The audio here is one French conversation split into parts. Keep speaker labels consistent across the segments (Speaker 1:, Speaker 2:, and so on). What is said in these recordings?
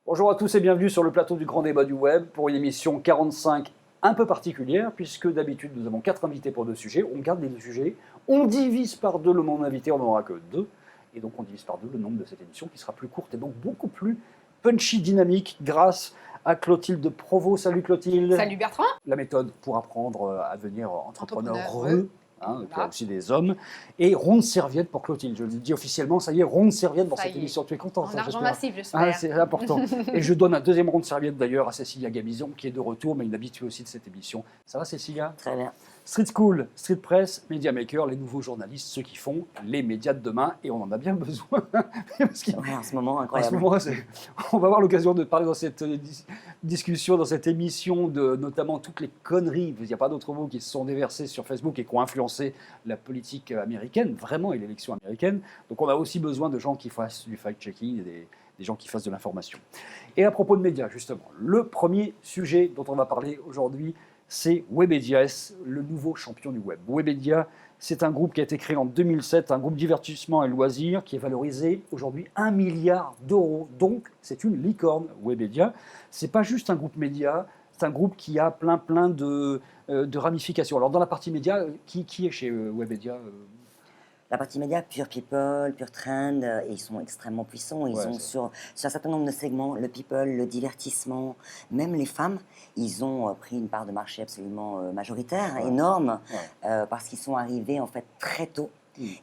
Speaker 1: Bonjour à tous et bienvenue sur le plateau du Grand Débat du Web pour une émission 45 un peu particulière puisque d'habitude nous avons 4 invités pour 2 sujets. On garde les 2 sujets, on divise par 2 le nombre d'invités, on n'en aura que 2. Et donc on divise par 2 le nombre de cette émission qui sera plus courte et donc beaucoup plus punchy, dynamique grâce à Clotilde Provost. Salut Clotilde.
Speaker 2: Salut Bertrand.
Speaker 1: La méthode pour apprendre à devenir entrepreneur
Speaker 2: Entrepreneur.
Speaker 1: Hein, il y a aussi des hommes. Et ronde serviette pour Clotilde. Je le dis officiellement, ça y est, ronde serviette dans cette émission. Tu es contente?
Speaker 2: En argent massif, j'espère.
Speaker 1: Ah, c'est important. Et je donne un deuxième ronde serviette d'ailleurs à Cécilia Gabizon, qui est de retour, mais une habituée aussi de cette émission. Ça va Cécilia?
Speaker 3: Très bien.
Speaker 1: Street School, Street Press, Media Maker, les nouveaux journalistes, ceux qui font les médias de demain, et on en a bien besoin. Parce
Speaker 3: ouais, en ce moment, incroyable.
Speaker 1: En ce moment, on va avoir l'occasion de parler dans cette discussion, dans cette émission, de notamment toutes les conneries, il n'y a pas d'autre mot, qui se sont déversées sur Facebook et qui ont influencé la politique américaine, vraiment, et l'élection américaine. Donc on a aussi besoin de gens qui fassent du fact-checking, et des gens qui fassent de l'information. Et à propos de médias, justement, le premier sujet dont on va parler aujourd'hui, c'est Webedia, le nouveau champion du web. Webedia, c'est un groupe qui a été créé en 2007, un groupe divertissement et loisirs qui est valorisé aujourd'hui 1 milliard d'euros. Donc, c'est une licorne, Webedia. Ce n'est pas juste un groupe média, c'est un groupe qui a plein de ramifications. Alors, dans la partie média, qui est chez Webedia?
Speaker 3: La partie média, Pure People, Pure Trend, ils sont extrêmement puissants. Ils ont sur un certain nombre de segments, le people, le divertissement, même les femmes, ils ont pris une part de marché absolument majoritaire, énorme, parce qu'ils sont arrivés en fait très tôt.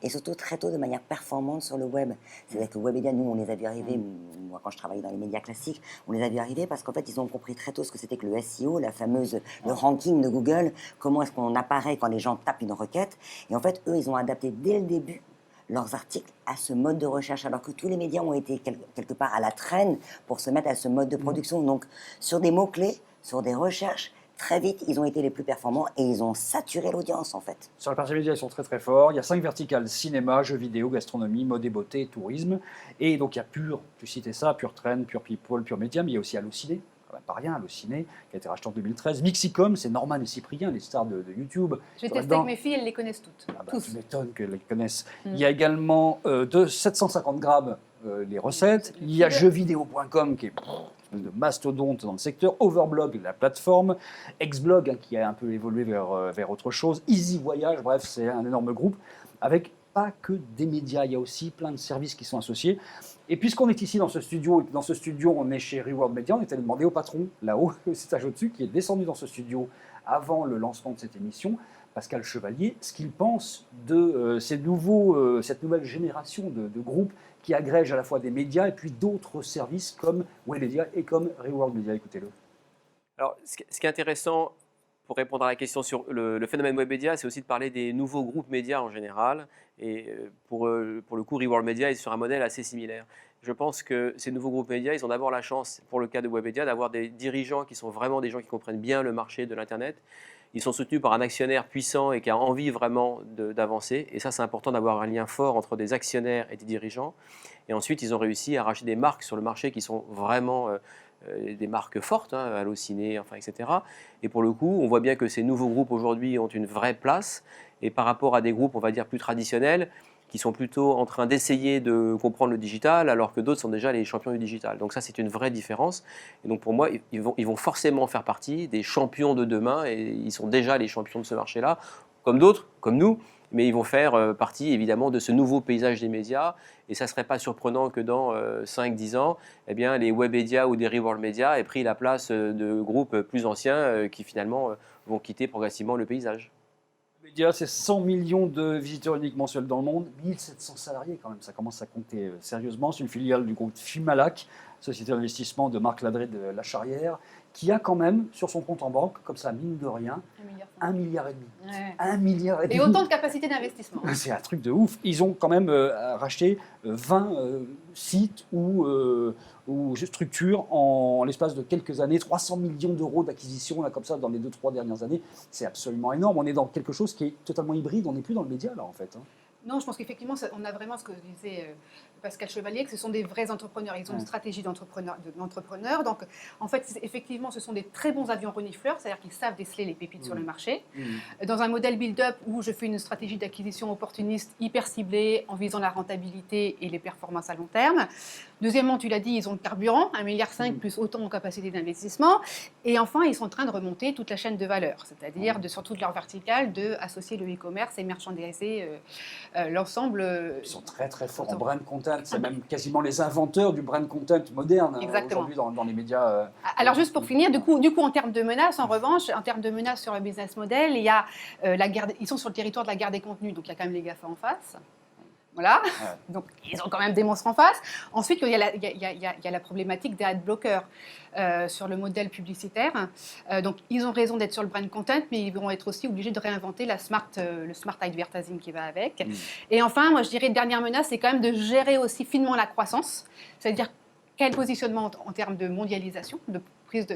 Speaker 3: Et surtout très tôt de manière performante sur le web. C'est-à-dire que Webedia, nous, on les a vus arriver, moi quand je travaillais dans les médias classiques, on les a vus arriver parce qu'en fait, ils ont compris très tôt ce que c'était que le SEO, le ranking de Google, comment est-ce qu'on apparaît quand les gens tapent une requête. Et en fait, eux, ils ont adapté dès le début leurs articles à ce mode de recherche, alors que tous les médias ont été quelque part à la traîne pour se mettre à ce mode de production. Donc, sur des mots-clés, sur des recherches, très vite, ils ont été les plus performants et ils ont saturé l'audience en fait.
Speaker 1: Sur la partie média, ils sont très forts. Il y a 5 verticales, cinéma, jeux vidéo, gastronomie, mode et beauté, tourisme. Et donc il y a Pure, tu citais ça, Pure Trend, Pure People, Pure Media, mais il y a aussi Allociné, pas rien, Allociné, qui a été racheté en 2013. Mixicom, c'est Norman et Cyprien, les stars de YouTube.
Speaker 2: J'ai testé avec mes filles, elles les connaissent toutes.
Speaker 1: Tu m'étonnes qu'elles les connaissent. Il y a également de 750 grammes les recettes. Il y a jeuxvideo.com qui est de mastodonte dans le secteur, Overblog, la plateforme, Xblog qui a un peu évolué vers autre chose, Easy Voyage, bref, c'est un énorme groupe avec pas que des médias, il y a aussi plein de services qui sont associés. Et puisqu'on est ici dans ce studio, et que dans ce studio on est chez Reward Media, on est allé demander au patron, là-haut, c'est au-dessus, qui est descendu dans ce studio avant le lancement de cette émission, Pascal Chevalier, ce qu'il pense de cette nouvelle génération de groupes qui agrègent à la fois des médias et puis d'autres services comme Webedia et comme Reward Media. Écoutez-le.
Speaker 4: Alors, ce qui est intéressant pour répondre à la question sur le phénomène Webedia, c'est aussi de parler des nouveaux groupes médias en général. Et pour le coup, Reward Media est sur un modèle assez similaire. Je pense que ces nouveaux groupes médias, ils ont d'abord la chance, pour le cas de Webedia, d'avoir des dirigeants qui sont vraiment des gens qui comprennent bien le marché de l'Internet. Ils sont soutenus par un actionnaire puissant et qui a envie vraiment d'avancer. Et ça, c'est important d'avoir un lien fort entre des actionnaires et des dirigeants. Et ensuite, ils ont réussi à racheter des marques sur le marché qui sont vraiment des marques fortes, hein, Allociné, enfin, etc. Et pour le coup, on voit bien que ces nouveaux groupes aujourd'hui ont une vraie place. Et par rapport à des groupes, on va dire, plus traditionnels, qui sont plutôt en train d'essayer de comprendre le digital, alors que d'autres sont déjà les champions du digital. Donc ça, c'est une vraie différence. Et donc pour moi, ils vont forcément faire partie des champions de demain, et ils sont déjà les champions de ce marché-là, comme d'autres, comme nous, mais ils vont faire partie évidemment de ce nouveau paysage des médias. Et ça ne serait pas surprenant que dans 5-10 ans, eh bien, les Webedia ou des Reward Media aient pris la place de groupes plus anciens qui finalement vont quitter progressivement le paysage.
Speaker 1: Webedia, c'est 100 millions de visiteurs uniques mensuels dans le monde, 1700 salariés quand même, ça commence à compter sérieusement. C'est une filiale du groupe Fimalac, société d'investissement de Marc Ladré de La Charrière, qui a quand même sur son compte en banque, comme ça, mine de rien, 1,5 milliard.
Speaker 2: Ouais.
Speaker 1: 1,5 milliard.
Speaker 2: Et autant de capacité d'investissement.
Speaker 1: C'est un truc de ouf. Ils ont quand même racheté 20 sites ou structures en l'espace de quelques années, 300 millions d'euros d'acquisition, là, comme ça, dans les 2-3 dernières années. C'est absolument énorme. On est dans quelque chose qui est totalement hybride. On n'est plus dans le média, là, en fait.
Speaker 2: Non, je pense qu'effectivement, on a vraiment ce que disait Pascal Chevalier, que ce sont des vrais entrepreneurs. Ils ont une stratégie d'entrepreneur. Donc, en fait, effectivement, ce sont des très bons avions renifleurs, c'est-à-dire qu'ils savent déceler les pépites sur le marché. Dans un modèle build-up où je fais une stratégie d'acquisition opportuniste hyper ciblée en visant la rentabilité et les performances à long terme. Deuxièmement, tu l'as dit, ils ont le carburant, 1,5 milliard plus autant en capacité d'investissement. Et enfin, ils sont en train de remonter toute la chaîne de valeur, c'est-à-dire sur toute leur verticale, d'associer le e-commerce et merchandiser l'ensemble.
Speaker 1: Ils sont très très forts en brand content. C'est même quasiment les inventeurs du brand content moderne aujourd'hui dans les médias.
Speaker 2: Alors juste pour finir, du coup, en termes de menaces, en revanche, en termes de menaces sur le business model, il y a ils sont sur le territoire de la guerre des contenus, donc il y a quand même les GAFA en face. Voilà, donc ils ont quand même des monstres en face. Ensuite, il y a la problématique des ad blockers sur le modèle publicitaire. Donc ils ont raison d'être sur le brand content, mais ils vont être aussi obligés de réinventer le smart advertising qui va avec. Et enfin, moi je dirais, dernière menace, c'est quand même de gérer aussi finement la croissance, c'est-à-dire quel positionnement en termes de mondialisation, de prise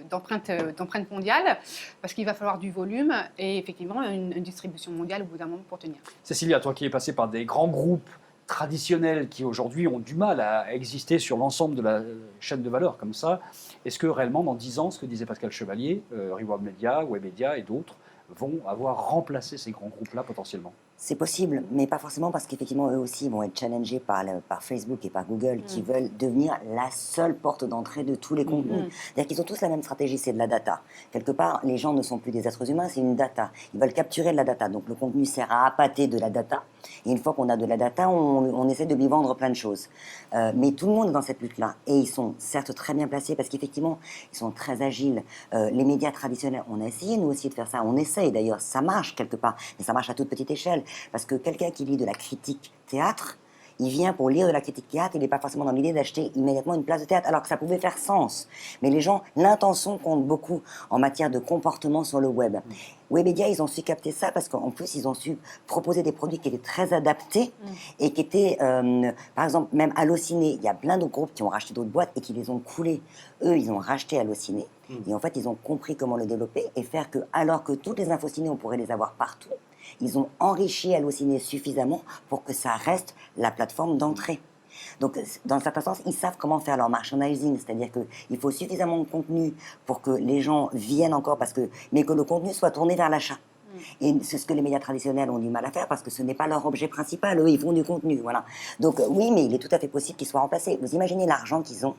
Speaker 2: d'empreinte mondiale, parce qu'il va falloir du volume et effectivement une distribution mondiale au bout d'un moment pour tenir.
Speaker 1: Cécilia, toi qui es passée par des grands groupes traditionnels qui aujourd'hui ont du mal à exister sur l'ensemble de la chaîne de valeur comme ça, est-ce que réellement dans 10 ans, ce que disait Pascal Chevalier, Reward Media, Webedia et d'autres vont avoir remplacé ces grands groupes-là potentiellement?
Speaker 3: C'est possible, mais pas forcément parce qu'effectivement, eux aussi vont être challengés par Facebook et par Google qui veulent devenir la seule porte d'entrée de tous les contenus. C'est-à-dire qu'ils ont tous la même stratégie, c'est de la data. Quelque part, les gens ne sont plus des êtres humains, c'est une data. Ils veulent capturer de la data. Donc le contenu sert à appâter de la data. Et une fois qu'on a de la data, on essaie de lui vendre plein de choses. Mais tout le monde est dans cette lutte-là. Et ils sont certes très bien placés parce qu'effectivement, ils sont très agiles. Les médias traditionnels, on a essayé nous aussi de faire ça. On essaye d'ailleurs, ça marche quelque part. Mais ça marche à toute petite échelle. Parce que quelqu'un qui lit de la critique théâtre, il vient pour lire de la critique théâtre, il n'est pas forcément dans l'idée d'acheter immédiatement une place de théâtre, alors que ça pouvait faire sens. Mais les gens, l'intention compte beaucoup en matière de comportement sur le web. Webedia, ils ont su capter ça parce qu'en plus, ils ont su proposer des produits qui étaient très adaptés et qui étaient, par exemple, même Allociné. Il y a plein de groupes qui ont racheté d'autres boîtes et qui les ont coulés. Eux, ils ont racheté Allociné. Et en fait, ils ont compris comment le développer et faire que, alors que toutes les infos ciné, on pourrait les avoir partout, ils ont enrichi Allociné suffisamment pour que ça reste la plateforme d'entrée. Donc, dans un certain sens, ils savent comment faire leur merchandising, c'est-à-dire qu'il faut suffisamment de contenu pour que les gens viennent encore, mais que le contenu soit tourné vers l'achat. Et c'est ce que les médias traditionnels ont du mal à faire parce que ce n'est pas leur objet principal. Eux, ils font du contenu, voilà. Donc oui, mais il est tout à fait possible qu'ils soient remplacés. Vous imaginez l'argent qu'ils ont.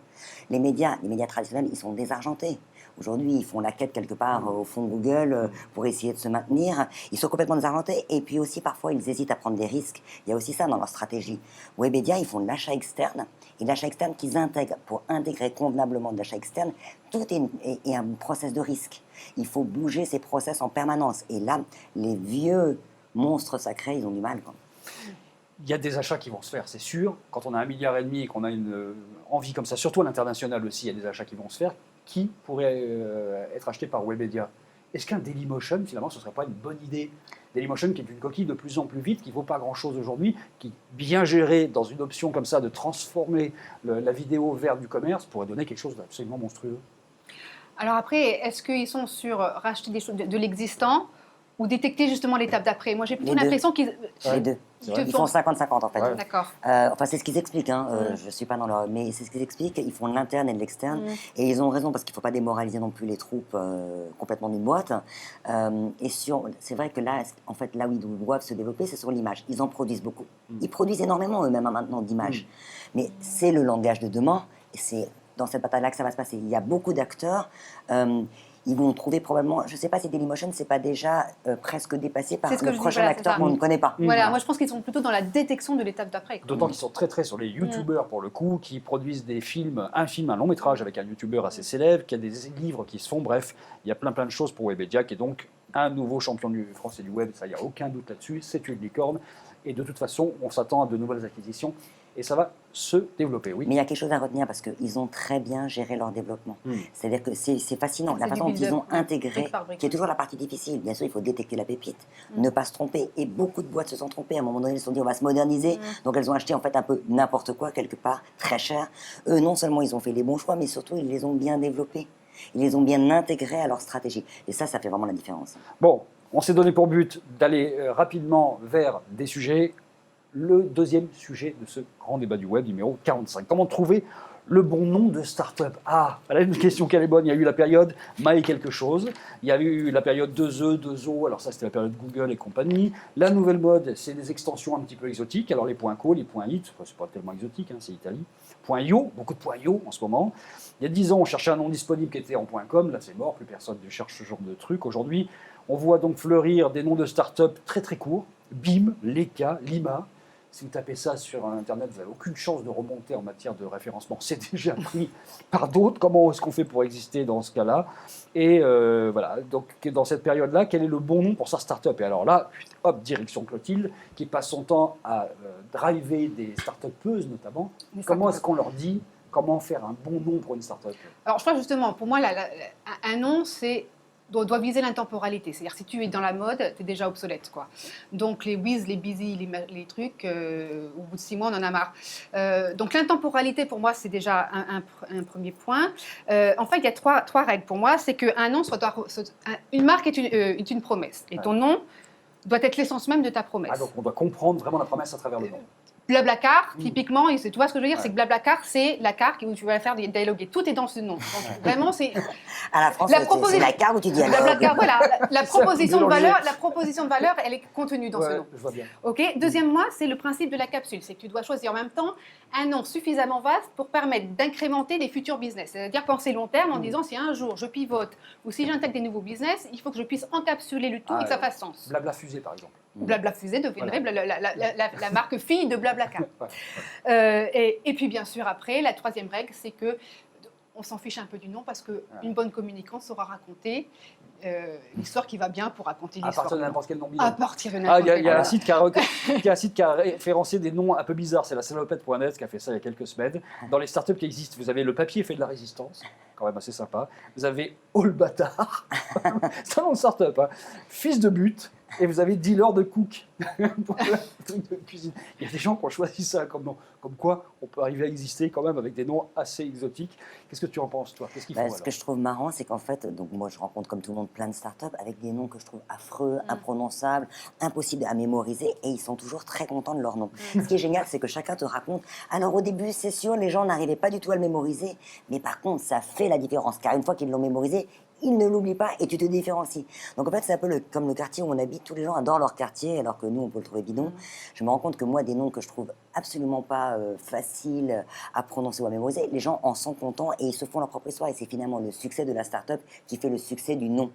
Speaker 3: Les médias traditionnels, ils sont désargentés. Aujourd'hui, ils font la quête quelque part au fond de Google pour essayer de se maintenir. Ils sont complètement désargentés. Et puis aussi, parfois, ils hésitent à prendre des risques. Il y a aussi ça dans leur stratégie. Webedia, ils font de l'achat externe. Et l'achat externe qu'ils intègrent. Pour intégrer convenablement de l'achat externe, tout est un process de risque. Il faut bouger ces process en permanence. Et là, les vieux monstres sacrés, ils ont du mal, quoi.
Speaker 1: Il y a des achats qui vont se faire, c'est sûr. Quand on a 1,5 milliard et qu'on a une envie comme ça, surtout à l'international aussi, il y a des achats qui vont se faire. Qui pourrait être acheté par Webedia? Est-ce qu'un Dailymotion, finalement, ce ne serait pas une bonne idée? Dailymotion, qui est une coquille de plus en plus vite, qui ne vaut pas grand-chose aujourd'hui, qui, bien gérée dans une option comme ça de transformer la vidéo vers du commerce, pourrait donner quelque chose d'absolument monstrueux.
Speaker 2: Alors après, est-ce qu'ils sont sur racheter des choses de l'existant ou détecter justement l'étape d'après? Moi, j'ai plutôt l'impression qu'ils...
Speaker 3: Les deux. Ils font 50-50 en fait.
Speaker 2: Ouais. D'accord.
Speaker 3: Enfin, c'est ce qu'ils expliquent. Je ne suis pas dans leur... Mais c'est ce qu'ils expliquent. Ils font de l'interne et de l'externe. Et ils ont raison parce qu'il ne faut pas démoraliser non plus les troupes complètement d'une boîte. Et c'est vrai que là, en fait, là où ils doivent se développer, c'est sur l'image. Ils en produisent beaucoup. Ils produisent énormément eux-mêmes maintenant d'images. Mais c'est le langage de demain. Et c'est dans cette bataille-là que ça va se passer. Il y a beaucoup d'acteurs. Ils vont trouver probablement, je ne sais pas si Dailymotion ne s'est pas déjà presque dépassé par le prochain acteur qu'on ne connaît pas.
Speaker 2: Voilà, moi je pense qu'ils sont plutôt dans la détection de l'étape d'après.
Speaker 1: D'autant qu'ils sont très très sur les youtubeurs pour le coup, qui produisent des films, un long métrage avec un youtubeur assez célèbre, qui a des livres qui se font, bref, il y a plein de choses pour Webedia, qui est donc un nouveau champion français du web, ça il n'y a aucun doute là-dessus, c'est une licorne, et de toute façon on s'attend à de nouvelles acquisitions. Et ça va se développer, oui.
Speaker 3: Mais il y a quelque chose à retenir parce qu'ils ont très bien géré leur développement. C'est-à-dire que c'est fascinant, la façon dont ils ont intégré, qui est toujours la partie difficile. Bien sûr, il faut détecter la pépite, ne pas se tromper. Et beaucoup de boîtes se sont trompées. À un moment donné, elles se sont dit, on va se moderniser. Donc elles ont acheté en fait un peu n'importe quoi, quelque part, très cher. Eux, non seulement ils ont fait les bons choix, mais surtout ils les ont bien développés. Ils les ont bien intégrés à leur stratégie. Et ça fait vraiment la différence.
Speaker 1: Bon, on s'est donné pour but d'aller rapidement vers des sujets le deuxième sujet de ce grand débat du web, numéro 45. Comment trouver le bon nom de start-up? Ah, voilà une question qui est bonne. Il y a eu la période My quelque chose, il y a eu la période 2E, 2O, alors ça c'était la période Google et compagnie. La nouvelle mode, c'est des extensions un petit peu exotiques, alors les .co, les .it, c'est pas tellement exotique, hein, c'est Italie. .io, beaucoup de .io en ce moment. Il y a 10 ans, on cherchait un nom disponible qui était en .com, là c'est mort, plus personne ne cherche ce genre de truc. Aujourd'hui, on voit donc fleurir des noms de start-up très très courts, BIM, Leka, Lima. Si vous tapez ça sur Internet, vous n'avez aucune chance de remonter en matière de référencement. C'est déjà pris par d'autres. Comment est-ce qu'on fait pour exister dans ce cas-là? Et voilà, donc dans cette période-là, quel est le bon nom pour sa start-up? Et alors là, hop, direction Clotilde, qui passe son temps à driver des start-upeuses notamment. Comment est-ce qu'on leur dit comment faire un bon nom pour une start-up?
Speaker 2: Alors je crois justement, pour moi, un nom, doit viser l'intemporalité. C'est-à-dire, si tu es dans la mode, tu es déjà obsolète, quoi. Donc, les whiz, les busy, les trucs, au bout de 6 mois, on en a marre. Donc, l'intemporalité, pour moi, c'est déjà un premier point. En fait, il y a trois règles pour moi. C'est qu'un nom, une marque est une promesse. Et ton nom doit être l'essence même de ta promesse.
Speaker 1: Ah, donc, on doit comprendre vraiment la promesse à travers le nom.
Speaker 2: Blablacar, typiquement, et tu vois ce que je veux dire, c'est que Blablacar, c'est la carte où tu vas faire dialoguer. Tout est dans ce nom. Donc, vraiment, c'est.
Speaker 3: À la France, c'est la carte où tu dialogues.
Speaker 2: Blablacar, voilà. La proposition de valeur, elle est contenue dans ce nom.
Speaker 1: Je vois bien.
Speaker 2: Ok. Deuxièmement, c'est le principe de la capsule. C'est que tu dois choisir en même temps un nom suffisamment vaste pour permettre d'incrémenter des futurs business. C'est-à-dire penser long terme en disant si un jour je pivote ou si j'intègre des nouveaux business, il faut que je puisse encapsuler le tout et que ça fasse sens.
Speaker 1: Blabla Fusée, par exemple.
Speaker 2: Blabla Fusée deviendrait la marque fille de Blablacar. Et puis bien sûr après, la troisième règle, c'est que on s'en fiche un peu du nom parce qu'une bonne communicante saura raconter l'histoire qui va bien pour raconter l'histoire.
Speaker 1: À partir de n'importe quel nom bidon.
Speaker 2: À partir de n'importe
Speaker 1: quel. Il y a un site qui a référencé des noms un peu bizarres. C'est la salopette.net qui a fait ça il y a quelques semaines. Dans les startups qui existent, vous avez le papier fait de la résistance, quand même assez sympa. Vous avez All Bâtard, c'est un nom de startup, hein. Fils de but. Et vous avez dealer de cook pour le truc de cuisine. Il y a des gens qui ont choisi ça comme nom. Comme quoi, on peut arriver à exister quand même avec des noms assez exotiques. Qu'est-ce que tu en penses, toi? Qu'est-ce qu'il faut,
Speaker 3: Ce que je trouve marrant, c'est qu'en fait, donc moi je rencontre comme tout le monde plein de startups avec des noms que je trouve affreux, imprononçables, impossibles à mémoriser, et ils sont toujours très contents de leur nom. Ce qui est génial, c'est que chacun te raconte. Alors au début, c'est sûr, les gens n'arrivaient pas du tout à le mémoriser, mais par contre, ça fait la différence, car une fois qu'ils l'ont mémorisé, ils ne l'oublient pas et tu te différencies. Donc en fait, c'est un peu comme le quartier où on habite. Tous les gens adorent leur quartier, alors que nous, on peut le trouver bidon. Je me rends compte que moi, des noms que je trouve absolument pas faciles à prononcer ou à mémoriser, les gens en sont contents et ils se font leur propre histoire. Et c'est finalement le succès de la start-up qui fait le succès du nom.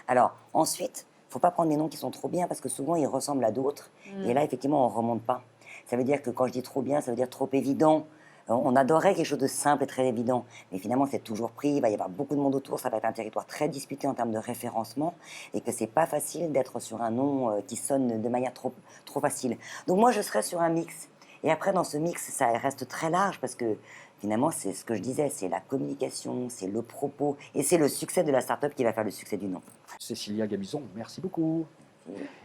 Speaker 3: Alors ensuite, il ne faut pas prendre des noms qui sont trop bien parce que souvent, ils ressemblent à d'autres. Et là, effectivement, on ne remonte pas. Ça veut dire que quand je dis trop bien, ça veut dire trop évident. On adorerait quelque chose de simple et très évident, mais finalement c'est toujours pris, il va y avoir beaucoup de monde autour, ça va être un territoire très disputé en termes de référencement et que c'est pas facile d'être sur un nom qui sonne de manière trop facile. Donc moi je serais sur un mix. Et après dans ce mix, ça reste très large parce que finalement c'est ce que je disais, c'est la communication, c'est le propos et c'est le succès de la start-up qui va faire le succès du nom.
Speaker 1: Cécilia Gabizon, merci beaucoup.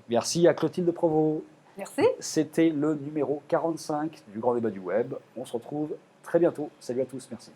Speaker 1: Merci à Clotilde Provost.
Speaker 2: Merci.
Speaker 1: C'était le numéro 45 du Grand Débat du Web. On se retrouve très bientôt. Salut à tous, merci.